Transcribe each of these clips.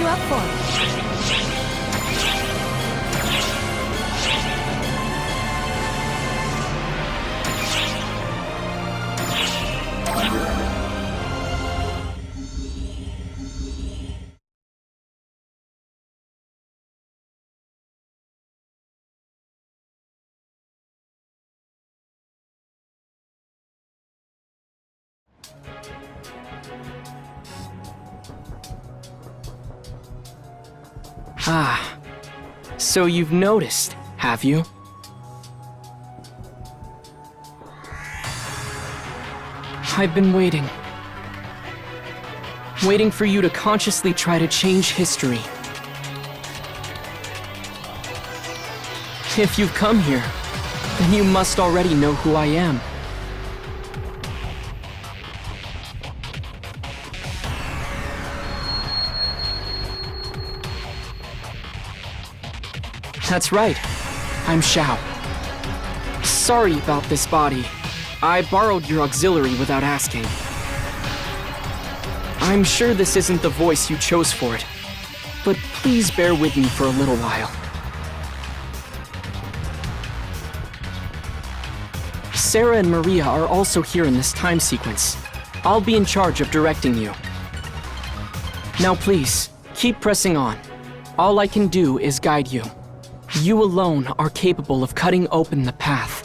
you up for? Ah, so you've noticed, have you? I've been waiting. Waiting for you to consciously try to change history. If you've come here, then you must already know who I am. That's right. I'm Xiao. Sorry about this body. I borrowed your auxiliary without asking. I'm sure this isn't the voice you chose for it, but please bear with me for a little while. Sarah and Maria are also here in this time sequence. I'll be in charge of directing you. Now please, keep pressing on. All I can do is guide you. You alone are capable of cutting open the path.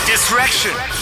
Distraction!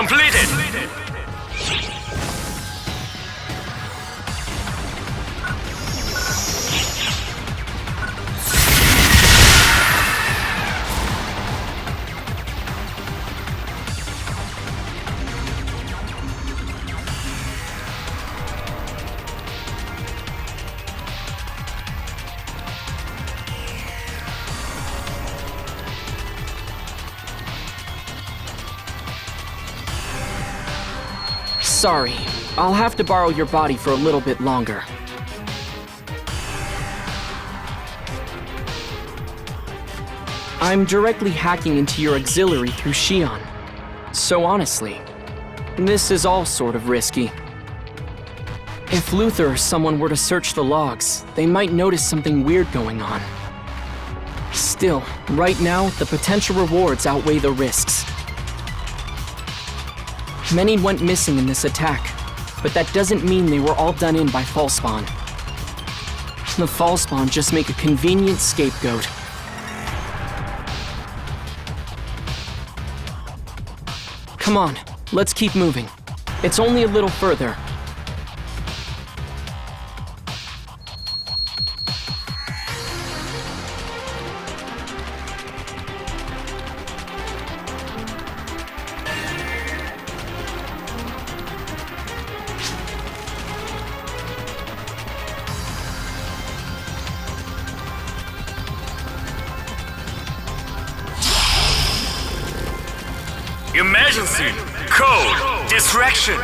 Completed! Sorry, I'll have to borrow your body for a little bit longer. I'm directly hacking into your auxiliary through Xion. So honestly, this is all sort of risky. If Luther or someone were to search the logs, they might notice something weird going on. Still, right now, the potential rewards outweigh the risks. Many went missing in this attack, but that doesn't mean they were all done in by Fallspawn. The Fallspawn just make a convenient scapegoat. Come on, let's keep moving. It's only a little further. Emergency! Code! Distraction!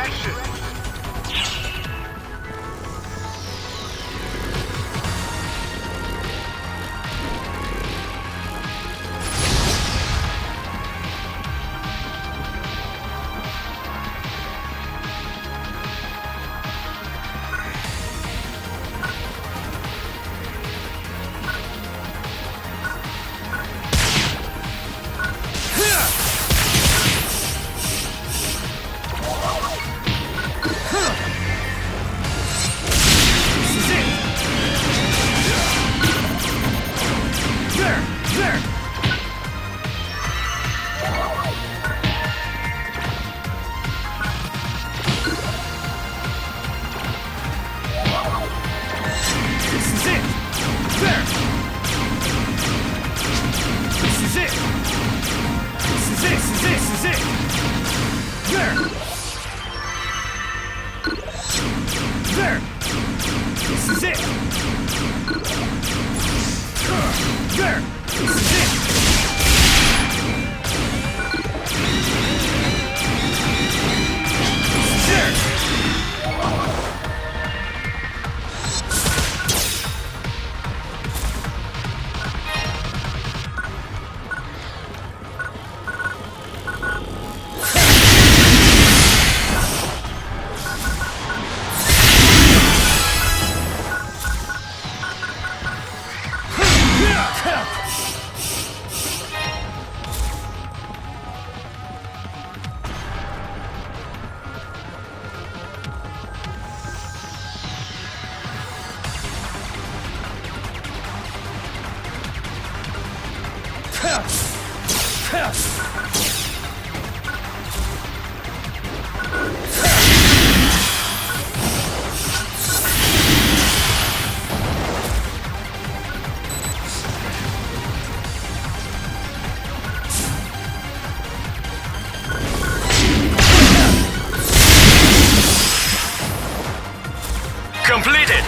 Completed!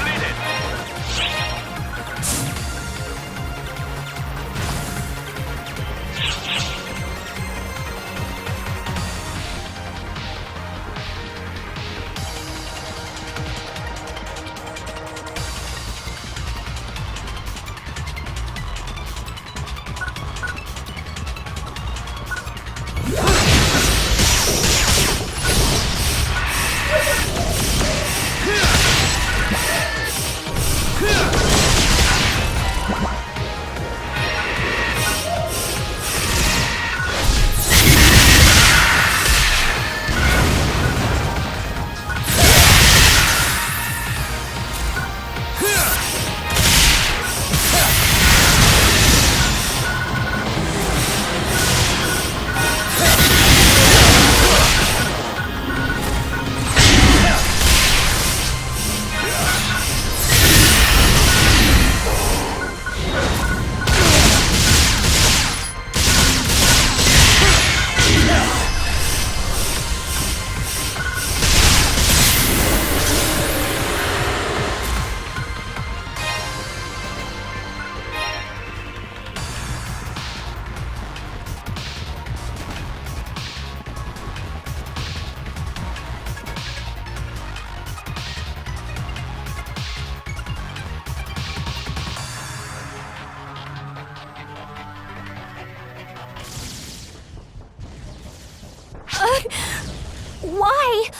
Why?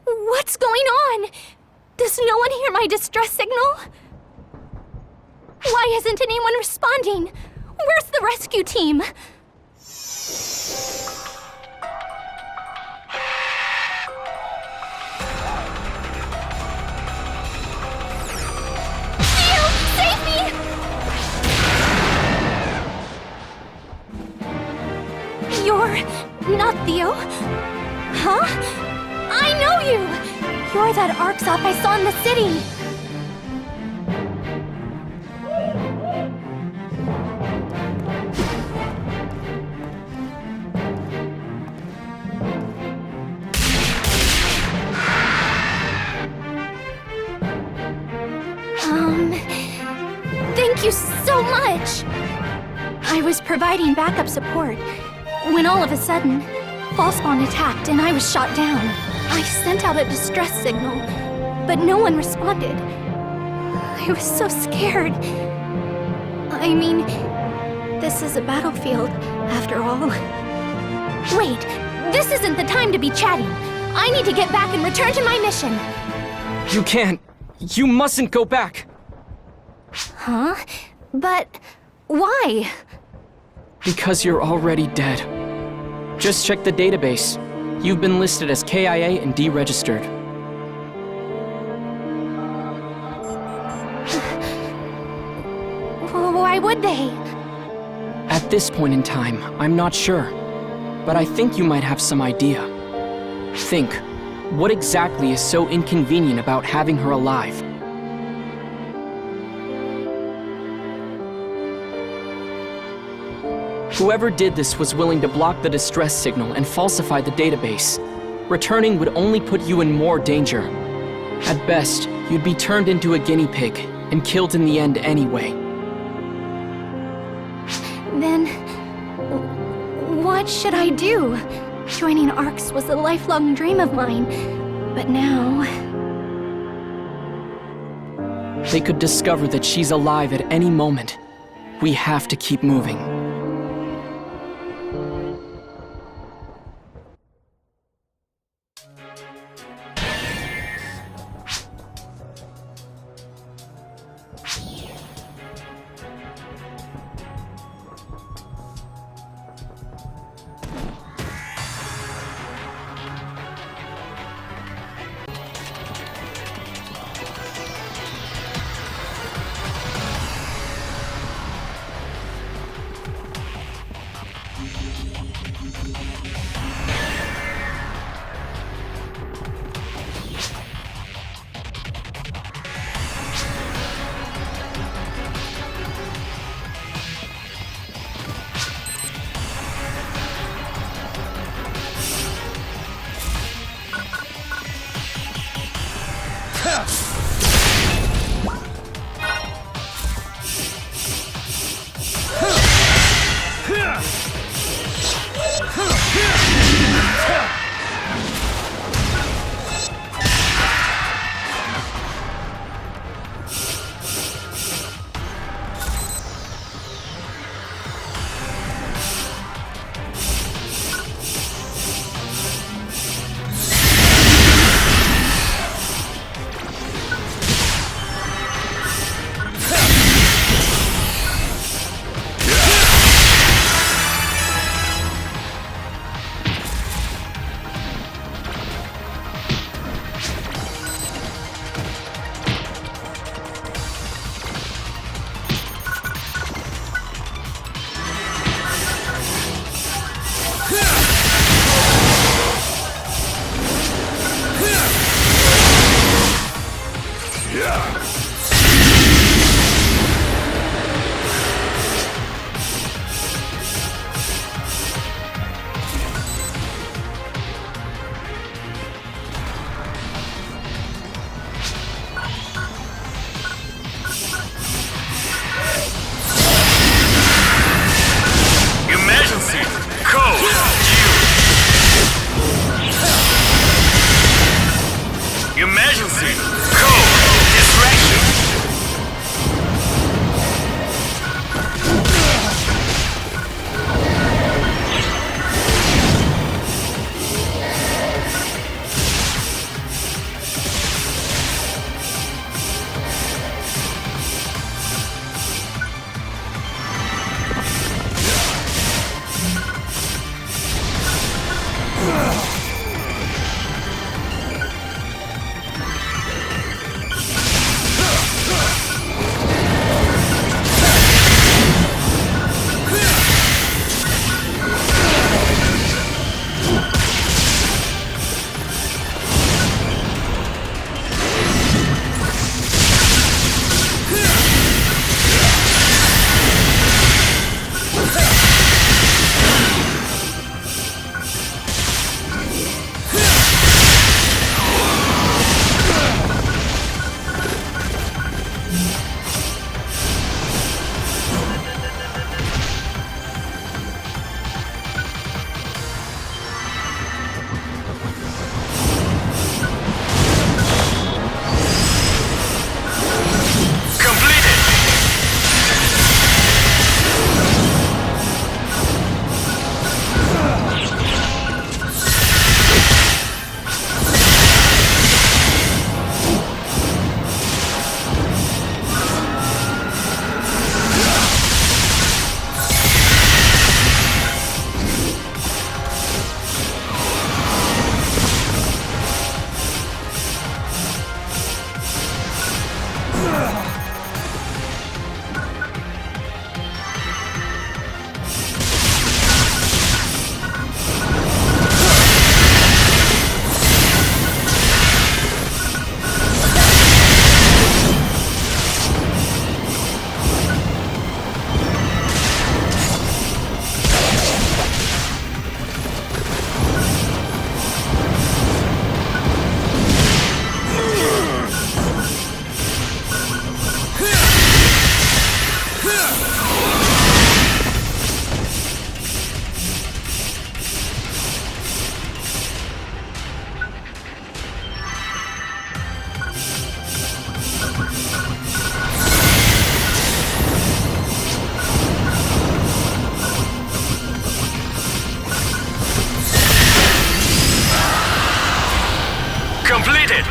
What's going on? Does no one hear my distress signal? Why isn't anyone responding? Where's the rescue team? Theo, save me! You're not Theo? Huh? I know you! You're that Arksop I saw in the city! Thank you so much! I was providing backup support when all of a sudden, Falspawn attacked and I was shot down. I sent out a distress signal, but no one responded. I was so scared. I mean, this is a battlefield, after all. Wait, this isn't the time to be chatting. I need to get back and return to my mission. You can't. You mustn't go back. Huh? But why? Because you're already dead. Just check the database. You've been listed as KIA and deregistered. Why would they? At this point in time, I'm not sure. But I think you might have some idea. Think, what exactly is so inconvenient about having her alive? Whoever did this was willing to block the distress signal and falsify the database. Returning would only put you in more danger. At best, you'd be turned into a guinea pig and killed in the end anyway. Then, what should I do? Joining ARCS was a lifelong dream of mine, but now... They could discover that she's alive at any moment. We have to keep moving. completed!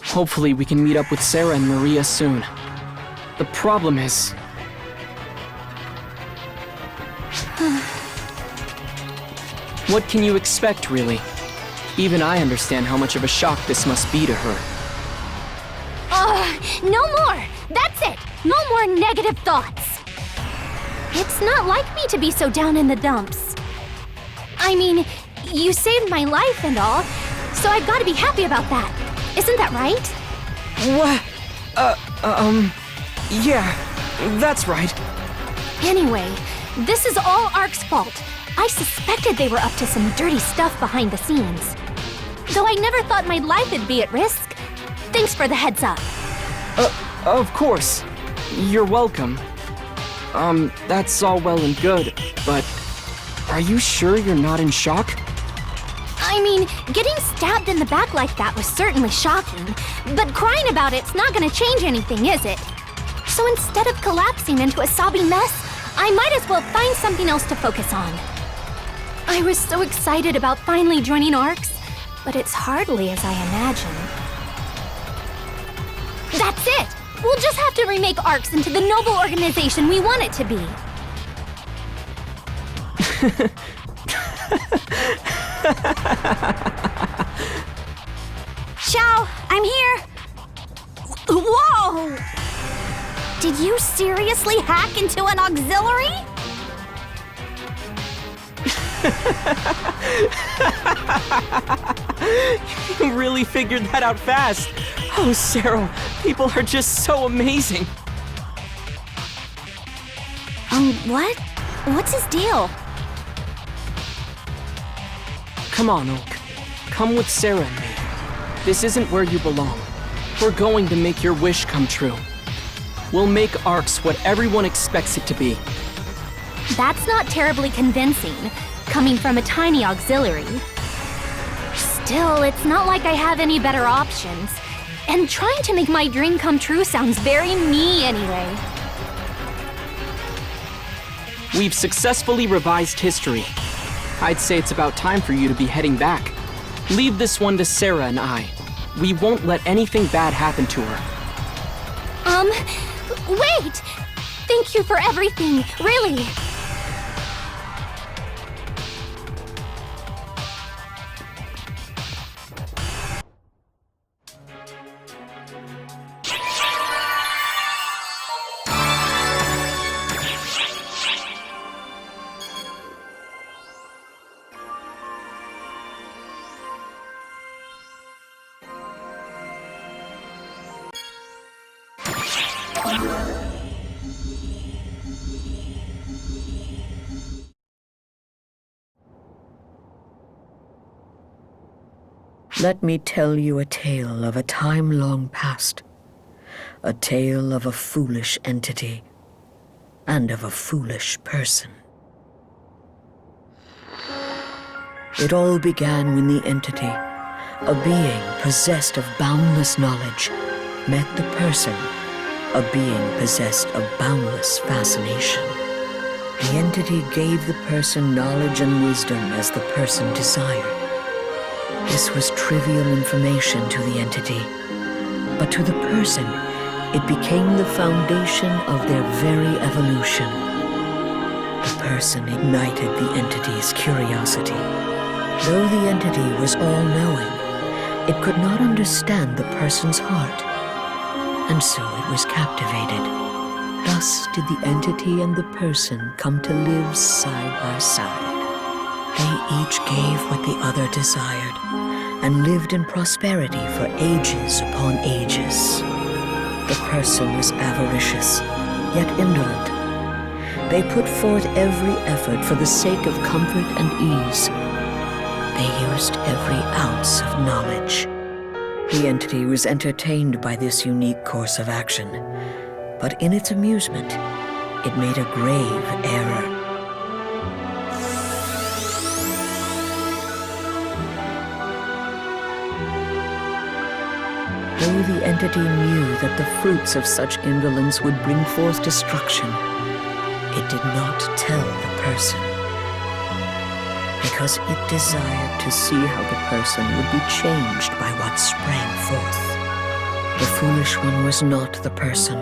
Hopefully we can meet up with Sarah and Maria soon. The problem is... What can you expect, really? Even I understand how much of a shock this must be to her. No more! That's it! No more negative thoughts! It's not like me to be so down in the dumps. I mean, you saved my life and all, so I've got to be happy about that. Isn't that right? What? Yeah, that's right. Anyway, this is all Ark's fault. I suspected they were up to some dirty stuff behind the scenes. Though I never thought my life would be at risk. Thanks for the heads up. Of course. You're welcome. That's all well and good, but... Are you sure you're not in shock? I mean, getting stabbed in the back like that was certainly shocking, but crying about it's not gonna change anything, is it? So instead of collapsing into a sobbing mess, I might as well find something else to focus on. I was so excited about finally joining ARCS, but it's hardly as I imagined. That's it! We'll just have to remake ARCS into the noble organization we want it to be. Xiao, I'm here! Whoa! Did you seriously hack into an auxiliary? You really figured that out fast. Oh, Sarah, people are just so amazing. What? What's his deal? Come on, Oak. Come with Sarah and me. This isn't where you belong. We're going to make your wish come true. We'll make ARCS what everyone expects it to be. That's not terribly convincing, coming from a tiny auxiliary. Still, it's not like I have any better options. And trying to make my dream come true sounds very me anyway. We've successfully revised history. I'd say it's about time for you to be heading back. Leave this one to Sarah and I. We won't let anything bad happen to her. Wait! Thank you for everything, really. Let me tell you a tale of a time long past, a tale of a foolish entity, and of a foolish person. It all began when the entity, a being possessed of boundless knowledge, met the person, a being possessed of boundless fascination. The entity gave the person knowledge and wisdom as the person desired. This was trivial information to the entity, but to the person, it became the foundation of their very evolution. The person ignited the entity's curiosity. Though the entity was all-knowing, it could not understand the person's heart, and so it was captivated. Thus did the entity and the person come to live side by side. They each gave what the other desired, and lived in prosperity for ages upon ages. The person was avaricious, yet indolent. They put forth every effort for the sake of comfort and ease. They used every ounce of knowledge. The entity was entertained by this unique course of action, but in its amusement, it made a grave error. Maybe the entity knew that the fruits of such indolence would bring forth destruction. It did not tell the person, because it desired to see how the person would be changed by what sprang forth. The foolish one was not the person.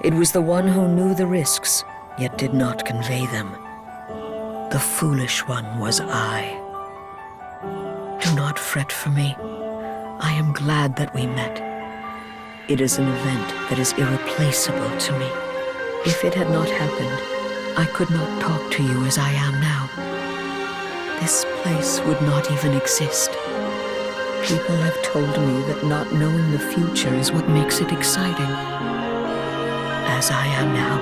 It was the one who knew the risks, yet did not convey them. The foolish one was I. Do not fret for me. I am glad that we met. It is an event that is irreplaceable to me. If it had not happened, I could not talk to you as I am now. This place would not even exist. People have told me that not knowing the future is what makes it exciting. As I am now,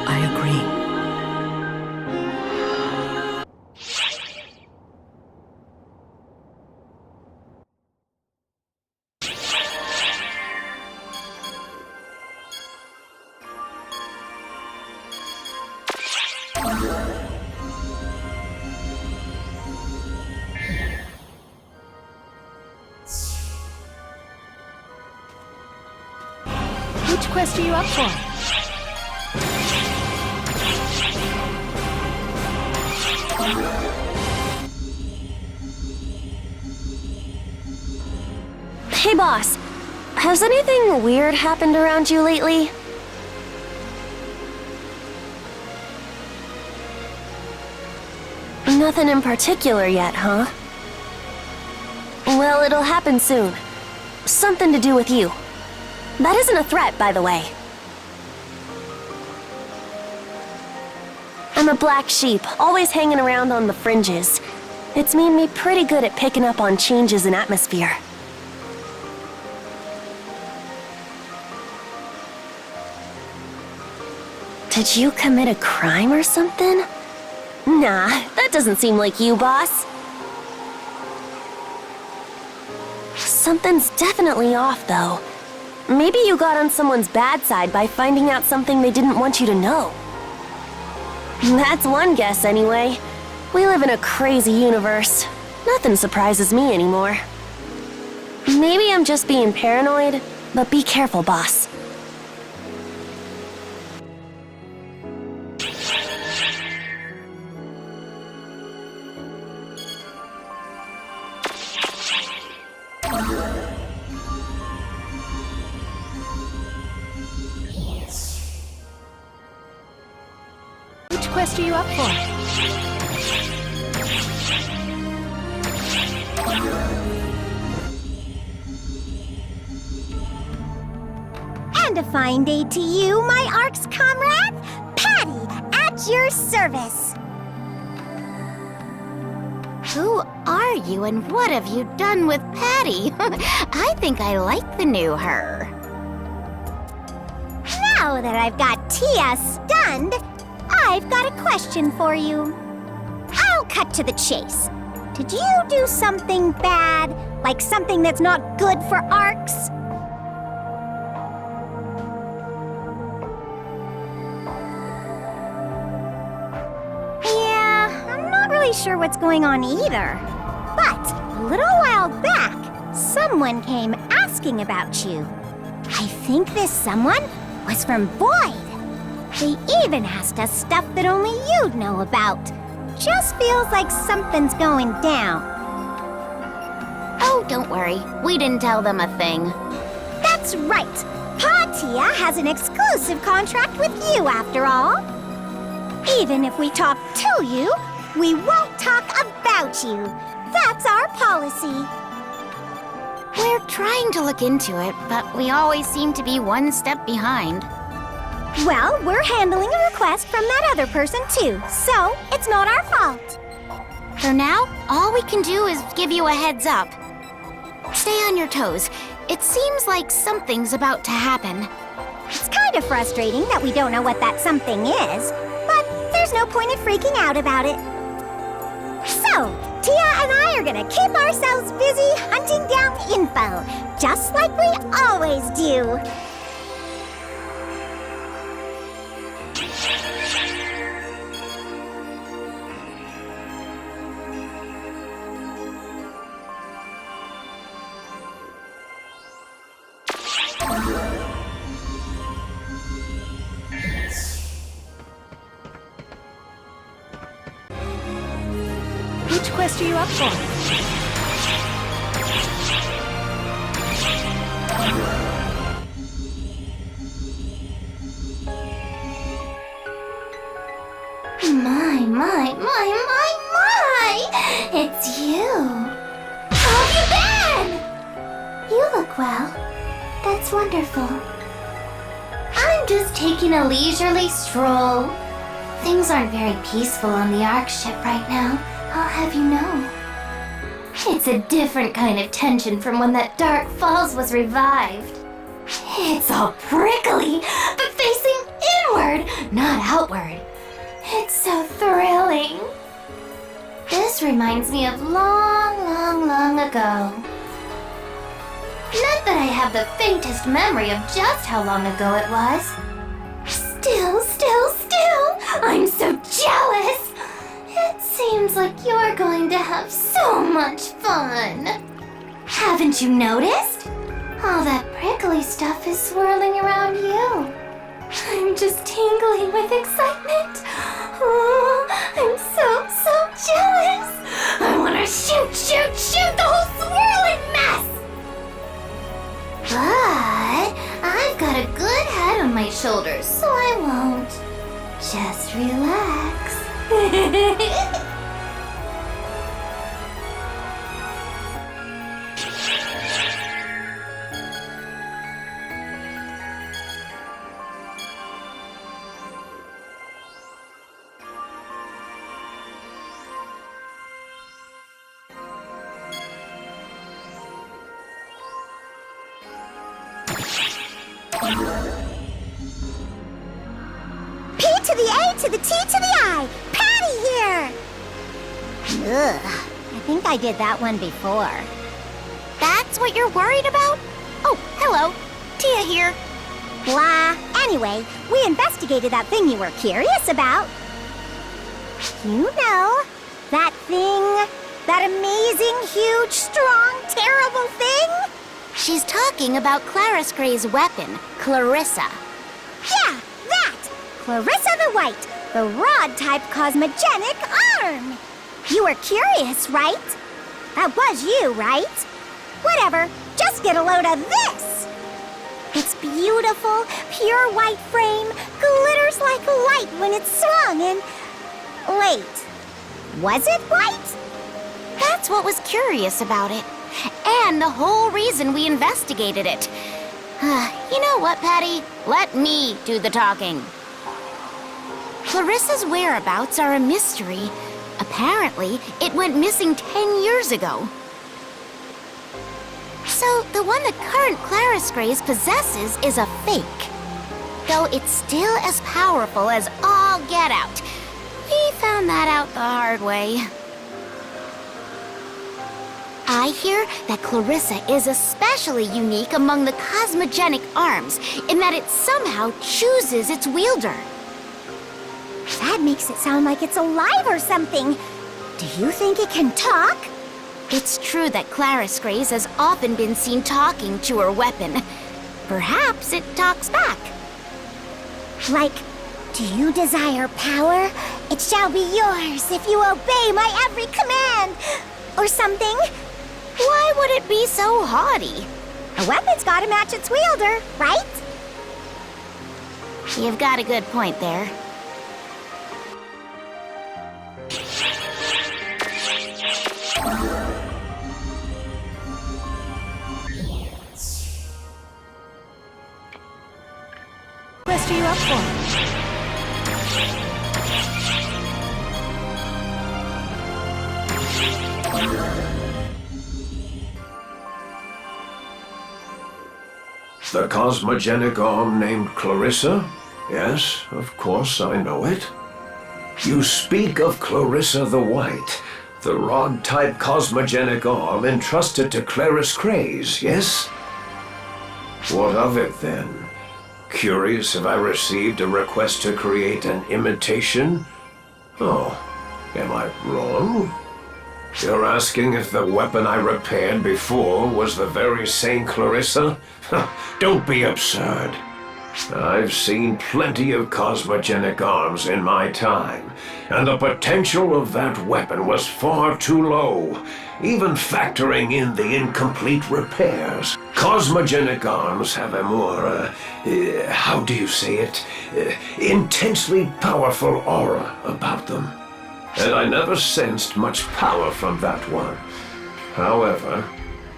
I agree. Which quest are you up for? Hey boss, has anything weird happened around you lately? Nothing in particular yet, huh? Well, it'll happen soon. Something to do with you. That isn't a threat, by the way. I'm a black sheep, always hanging around on the fringes. It's made me pretty good at picking up on changes in atmosphere. Did you commit a crime or something? Nah, that doesn't seem like you, boss. Something's definitely off, though. Maybe you got on someone's bad side by finding out something they didn't want you to know. That's one guess, anyway. We live in a crazy universe. Nothing surprises me anymore. Maybe I'm just being paranoid, but be careful, boss. Which quest are you up for? And a fine day to you, my Ark's comrade! Patty, at your service! Who are you and what have you done with Patty? I think I like the new her. Now that I've got Tia stunned, I've got a question for you. I'll cut to the chase. Did you do something bad? Like something that's not good for Arks? Yeah, I'm not really sure what's going on either. But a little while back, someone came asking about you. I think this someone was from Void. They even asked us stuff that only you'd know about. Just feels like something's going down. Oh, don't worry. We didn't tell them a thing. That's right. Patia has an exclusive contract with you, after all. Even if we talk to you, we won't talk about you. That's our policy. We're trying to look into it, but we always seem to be one step behind. Well, we're handling a request from that other person too, so it's not our fault. For now, all we can do is give you a heads up. Stay on your toes. It seems like something's about to happen. It's kind of frustrating that we don't know what that something is, but there's no point in freaking out about it. So, Tia and I are gonna keep ourselves busy hunting down info, just like we always do. Which quest are you up for? My! It's you! How have you been? You look well. That's wonderful. I'm just taking a leisurely stroll. Things aren't very peaceful on the Ark ship right now, I'll have you know. It's a different kind of tension from when that Dark Falls was revived. It's all prickly, but facing inward, not outward. It's so thrilling. This reminds me of long ago. Not that I have the faintest memory of just how long ago it was. Still, I'm so jealous. It seems like you're going to have so much fun. Haven't you noticed? All that prickly stuff is swirling around you. I'm just tingling with excitement. Oh, I'm so jealous. I want to shoot the whole swirling mess. But I've got a good head on my shoulders, so I won't. Just relax. P to the A to the T to the I. Patty here. Ugh, I think I did that one before. That's what you're worried about? Oh, hello. Tia here. Blah. Anyway, we investigated that thing you were curious about. You know, that thing, that amazing, huge, strong, terrible thing? She's talking about Claris Gray's weapon, Clarissa. Yeah, that! Clarissa the White, the rod-type cosmogenic arm! You were curious, right? That was you, right? Whatever, just get a load of this! It's beautiful, pure white frame, glitters like light when it's swung and... Wait, was it white? That's what was curious about it. And the whole reason we investigated it. You know what, Patty? Let me do the talking. Clarissa's whereabouts are a mystery. Apparently, it went missing 10 years ago. So, the one that current Claris Grays possesses is a fake. Though it's still as powerful as all get out. We found that out the hard way. I hear that Clarissa is especially unique among the cosmogenic arms in that it somehow chooses its wielder. That makes it sound like it's alive or something. Do you think it can talk? It's true that Claris Grays has often been seen talking to her weapon. Perhaps it talks back. Like, do you desire power? It shall be yours if you obey my every command. Or something. Why would it be so haughty? A weapon's gotta match its wielder, right? You've got a good point there. Quest are you up for? The cosmogenic arm named Clarissa? Yes, of course I know it. You speak of Clarissa the White, the rod-type cosmogenic arm entrusted to Claris Grays, yes? What of it then? Curious if I received a request to create an imitation? Oh, am I wrong? You're asking if the weapon I repaired before was the very same Clarissa? Don't be absurd. I've seen plenty of cosmogenic arms in my time, and the potential of that weapon was far too low, even factoring in the incomplete repairs. Cosmogenic arms have a more, how do you say it, intensely powerful aura about them. And I never sensed much power from that one. However,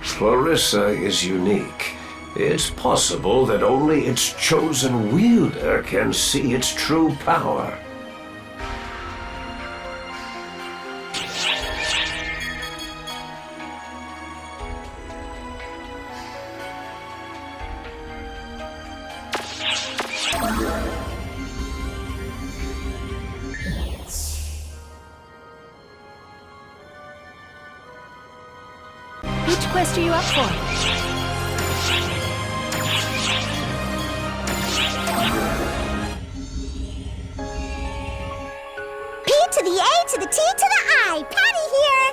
Clarissa is unique. It's possible that only its chosen wielder can see its true power. Which quest are you up for? P to the A to the T to the I. Patty here.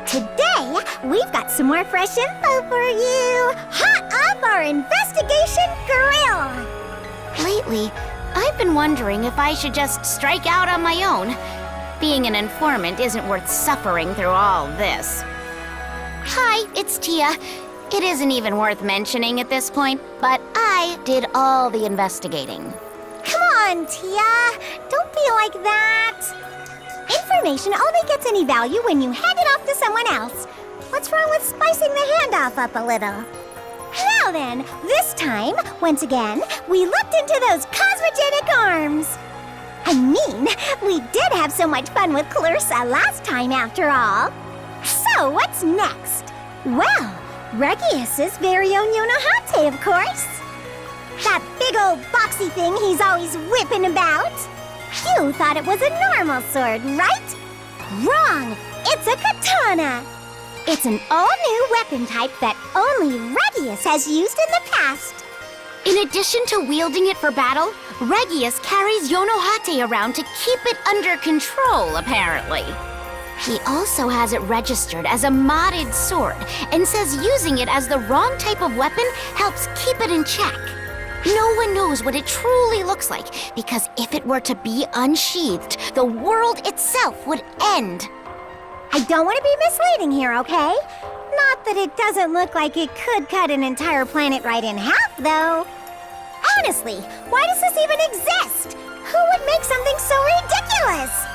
Today, we've got some more fresh info for you. Hot off our investigation grill. Lately, I've been wondering if I should just strike out on my own. Being an informant isn't worth suffering through all this. Hi, it's Tia. It isn't even worth mentioning at this point, but I did all the investigating. Come on, Tia. Don't be like that. Information only gets any value when you hand it off to someone else. What's wrong with spicing the handoff up a little? Now then, this time, once again, we looked into those cosmogenic arms. I mean, we did have so much fun with Clarissa last time after all. So, what's next? Well, Regius's very own Yonohate, of course. That big old boxy thing he's always whipping about. You thought it was a normal sword, right? Wrong! It's a katana! It's an all-new weapon type that only Regius has used in the past. In addition to wielding it for battle, Regius carries Yonohate around to keep it under control, apparently. He also has it registered as a modded sword and says using it as the wrong type of weapon helps keep it in check. No one knows what it truly looks like, because if it were to be unsheathed, the world itself would end. I don't want to be misleading here, okay? Not that it doesn't look like it could cut an entire planet right in half, though. Honestly, why does this even exist? Who would make something so ridiculous?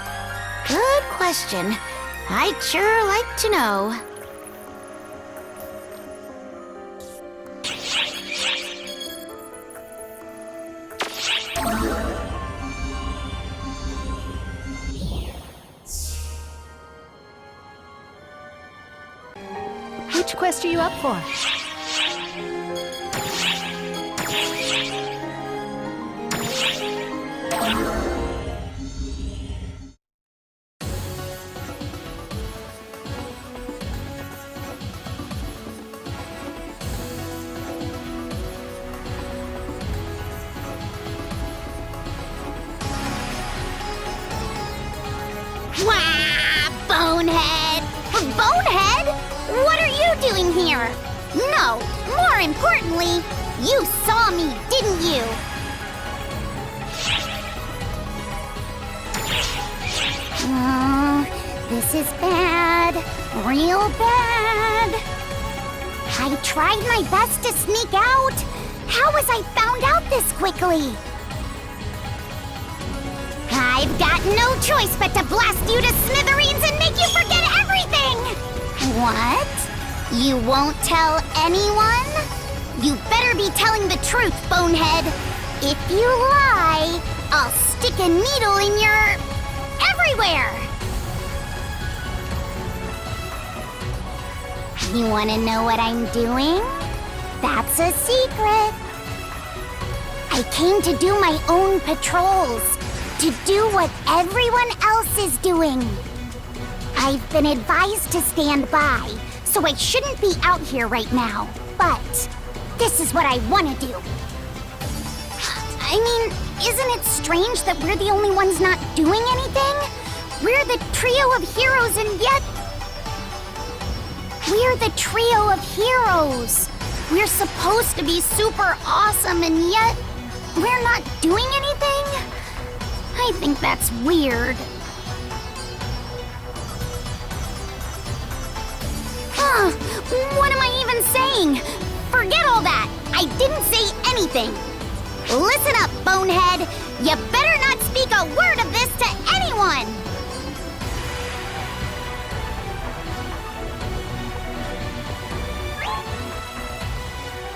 Good question. I'd sure like to know. Which quest are you up for? Wah! Bonehead! Bonehead? What are you doing here? No, more importantly, you saw me, didn't you? This is bad. Real bad. I tried my best to sneak out. How was I found out this quickly? I've got no choice but to blast you to smithereens and make you forget everything! What? You won't tell anyone? You better be telling the truth, Bonehead. If you lie, I'll stick a needle in your... everywhere! You want to know what I'm doing? That's a secret. I came to do my own patrols, to do what everyone else is doing. I've been advised to stand by, so I shouldn't be out here right now. But this is what I want to do. I mean, isn't it strange that we're the only ones not doing anything? We're the trio of heroes and yet... We're the trio of heroes. We're supposed to be super awesome and yet... we're not doing anything? I think that's weird. What am I even saying? Forget all that! I didn't say anything! Listen up, bonehead! You better not speak a word of this to anyone!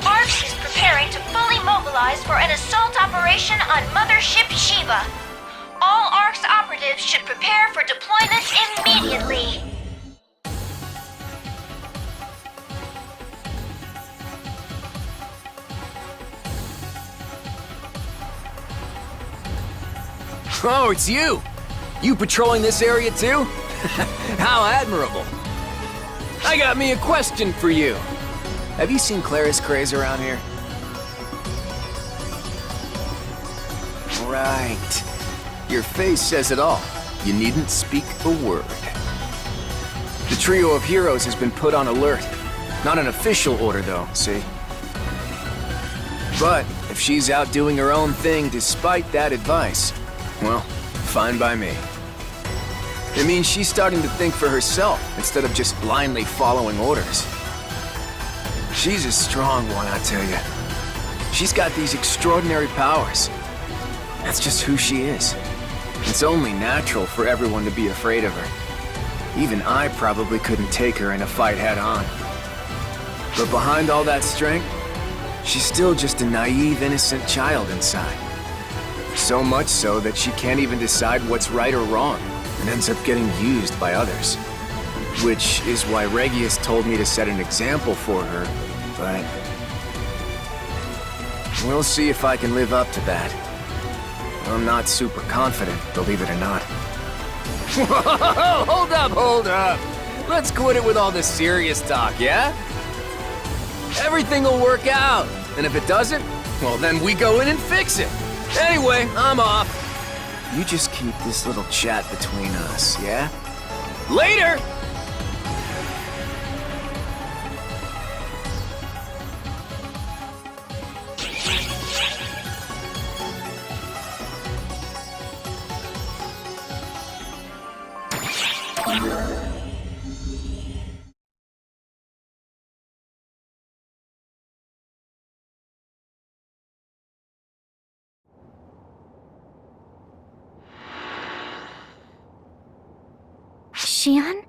ARX is preparing to fully mobilize for an assault operation on Mothership Shiva. All ARX operatives should prepare for deployment immediately. Oh, it's you! You patrolling this area too? How admirable! I got me a question for you. Have you seen Claris Craze around here? Right. Your face says it all. You needn't speak a word. The trio of heroes has been put on alert. Not an official order though, see? But if she's out doing her own thing despite that advice, well, fine by me. It means she's starting to think for herself instead of just blindly following orders. She's a strong one, I tell you. She's got these extraordinary powers. That's just who she is. It's only natural for everyone to be afraid of her. Even I probably couldn't take her in a fight head-on. But behind all that strength, she's still just a naive, innocent child inside. So much so that she can't even decide what's right or wrong, and ends up getting used by others. Which is why Regius told me to set an example for her, but we'll see if I can live up to that. I'm not super confident, believe it or not. Whoa, hold up! Let's quit it with all this serious talk, yeah? Everything will work out, and if it doesn't, well then we go in and fix it. Anyway, I'm off. You just keep this little chat between us, yeah? Later! Xian,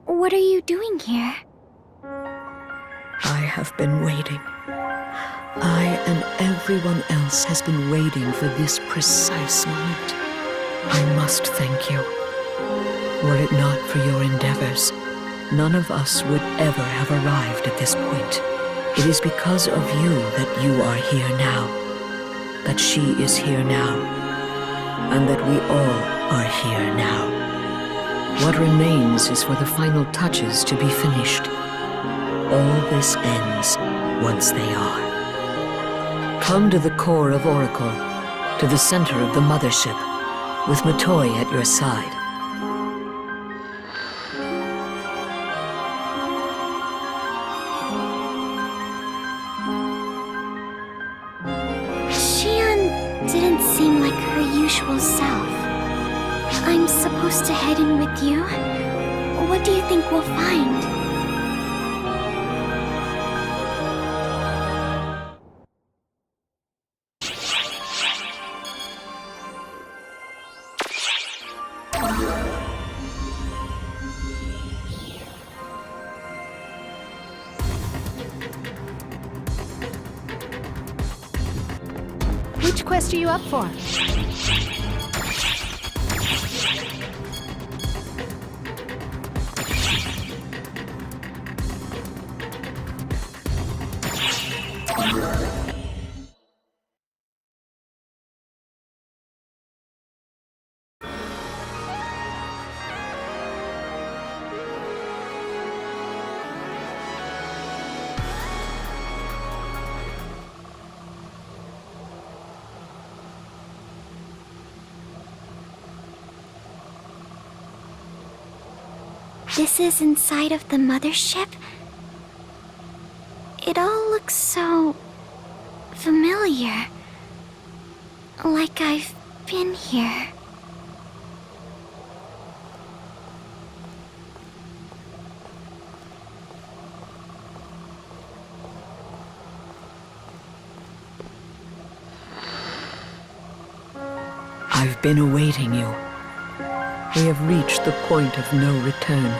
what are you doing here? I have been waiting. I and everyone else has been waiting for this precise moment. I must thank you. Were it not for your endeavors, none of us would ever have arrived at this point. It is because of you that you are here now, that she is here now, and that we all are here now. What remains is for the final touches to be finished. All this ends once they are. Come to the core of Oracle, to the center of the mothership, with Matoi at your side. Xian didn't seem like her usual self. I'm supposed to head in with you? What do you think we'll find? Which quest are you up for? This is inside of the mothership? It all looks so familiar. Like I've been here. I've been awaiting you. We have reached the point of no return.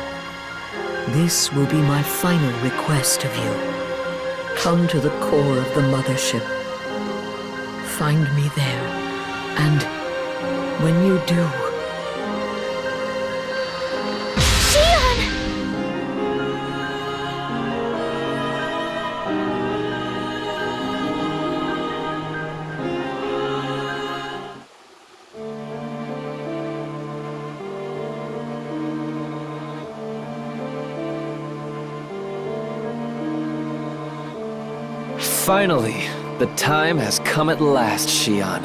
This will be my final request of you. Come to the core of the mothership. Find me there, and when you do... Finally, the time has come at last, Xion.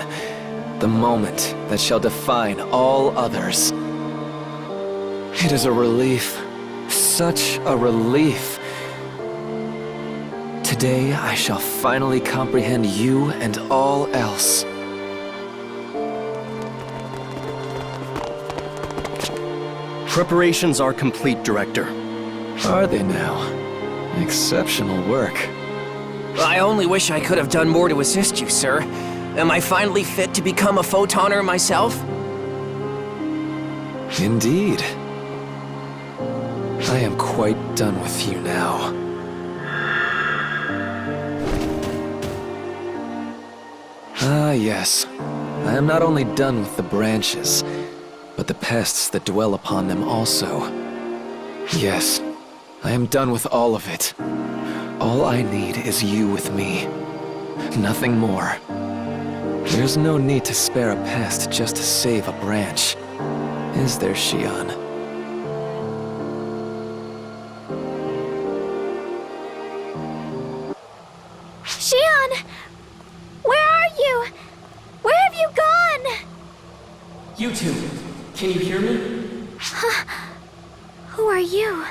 The moment that shall define all others. It is a relief. Such a relief. Today, I shall finally comprehend you and all else. Preparations are complete, Director. Are they now? Exceptional work. I only wish I could have done more to assist you, sir. Am I finally fit to become a photoner myself? Indeed. I am quite done with you now. Ah, yes. I am not only done with the branches, but the pests that dwell upon them also. Yes, I am done with all of it. All I need is you with me. Nothing more. There's no need to spare a pest just to save a branch. Is there, Xion? Xion! Where are you? Where have you gone? You two, can you hear me? Who are you?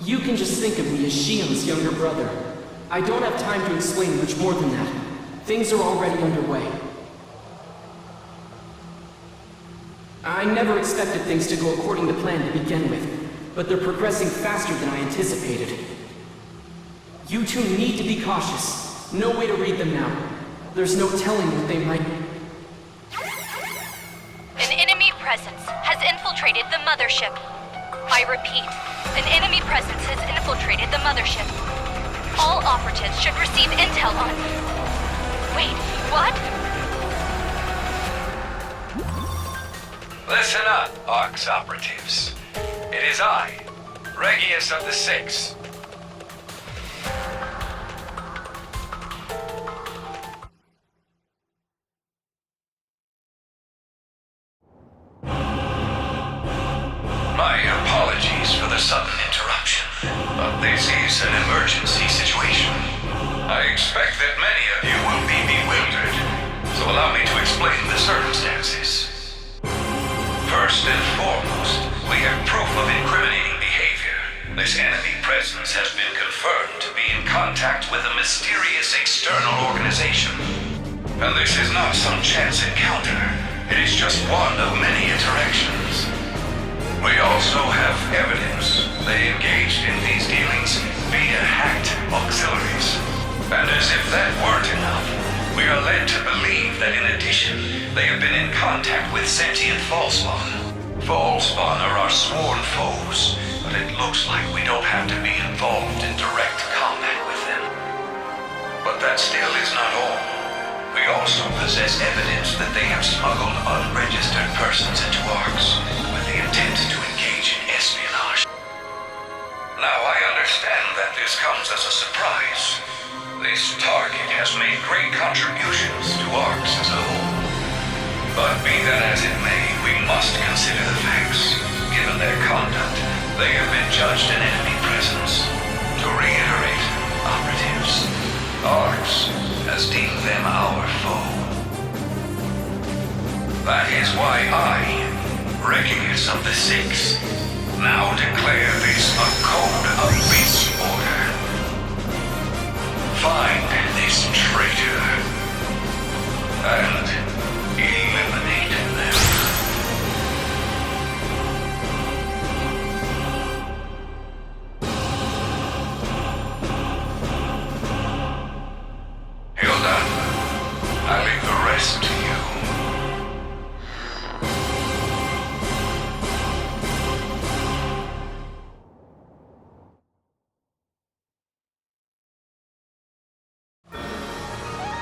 You can just think of me as Xion's younger brother. I don't have time to explain much more than that. Things are already underway. I never expected things to go according to plan to begin with, but they're progressing faster than I anticipated. You two need to be cautious. No way to read them now. There's no telling what they might... An enemy presence has infiltrated the mothership. I repeat, an enemy presence has infiltrated the mothership. All operatives should receive intel on... Wait, what? Listen up, ARC's operatives. It is I, Regius of the Six. My apologies for the sudden interruption, but this is an emergency situation. I expect that many of you will be bewildered, so allow me to explain the circumstances. First and foremost, we have proof of incriminating behavior. This enemy presence has been confirmed to be in contact with a mysterious external organization. And this is not some chance encounter. It is just one of many interactions. We also have evidence they engaged in these dealings via hacked auxiliaries. And as if that weren't enough, we are led to believe that in addition, they have been in contact with sentient Falspawn. Falspawn are our sworn foes, but it looks like we don't have to be involved in direct combat with them. But that still is not all. We also possess evidence that they have smuggled unregistered persons into ARCs with the intent to engage in espionage. Now I understand that this comes as a surprise. This target has made great contributions to ARCs as a whole. But be that as it may, we must consider the facts. Given their conduct, they have been judged an enemy presence. To reiterate, operatives, ARCs has deemed them our foe. That is why I, Regius of the Six, now declare this a code of misorder. Find this traitor. and eliminate them. Hilda, I leave the rest to you.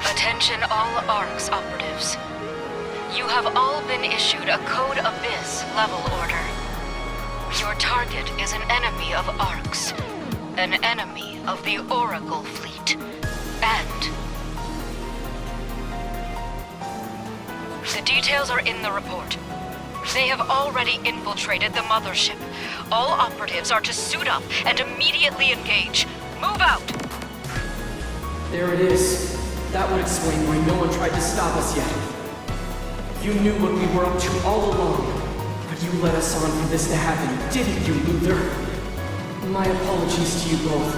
Attention all ARCS operatives. You have all been issued a Code Abyss level order. Your target is an enemy of ARCS, an enemy of the Oracle fleet, and... The details are in the report. They have already infiltrated the mothership. All operatives are to suit up and immediately engage. Move out! There it is. That would explain why no one tried to stop us yet. You knew what we were up to all along, but you led us on for this to happen, didn't you, Luther? My apologies to you both.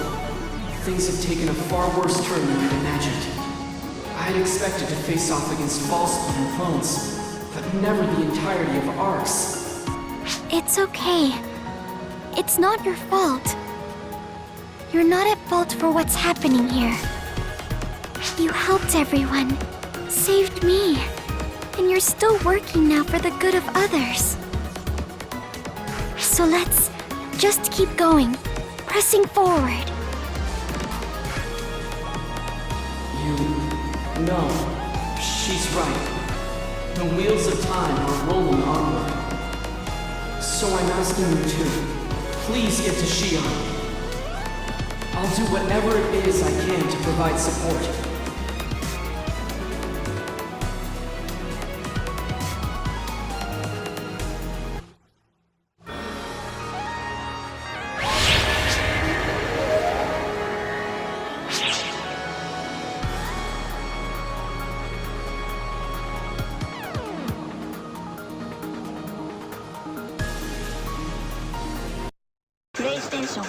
Things have taken a far worse turn than I'd imagined. I had expected to face off against Falsepawn and clones, but never the entirety of ARCS. It's okay. It's not your fault. You're not at fault for what's happening here. You helped everyone, saved me, and you're still working now for the good of others. So let's just keep going, pressing forward. No, she's right. The wheels of time are rolling onward. So I'm asking you to, please get to Xi'an. I'll do whatever it is I can to provide support. PlayStation